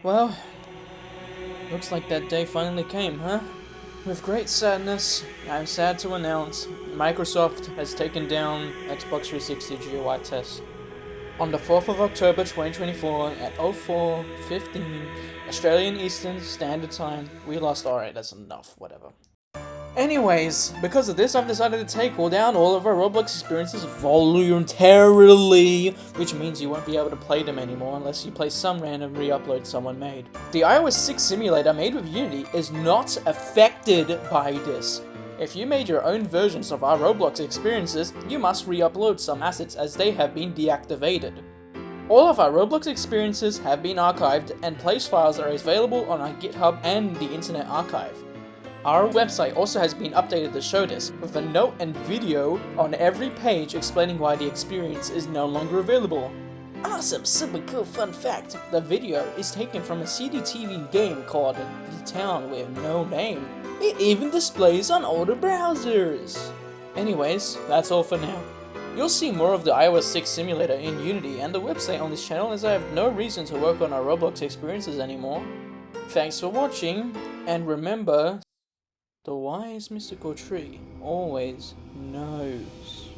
Well, looks like that day finally came, huh? With great sadness, I'm sad to announce Microsoft has taken down Xbox 360 GUI test. On the 4th of October 2024 at 04:15 Australian Eastern Standard Time, we lost. Alright, that's enough, whatever. Anyways, because of this, I've decided to take down all of our Roblox experiences voluntarily, which means you won't be able to play them anymore unless you play some random re-upload someone made. The iOS 6 simulator made with Unity is not affected by this. If you made your own versions of our Roblox experiences, you must re-upload some assets as they have been deactivated. All of our Roblox experiences have been archived, and place files are available on our GitHub and the Internet Archive. Our website also has been updated to show this, with a note and video on every page explaining why the experience is no longer available. Awesome, super cool fun fact, the video is taken from a CDTV game called The Town with No Name. It even displays on older browsers. Anyways, that's all for now. You'll see more of the iOS 6 simulator in Unity and the website on this channel, as I have no reason to work on our Roblox experiences anymore. Thanks for watching, and remember, the wise mystical tree always knows.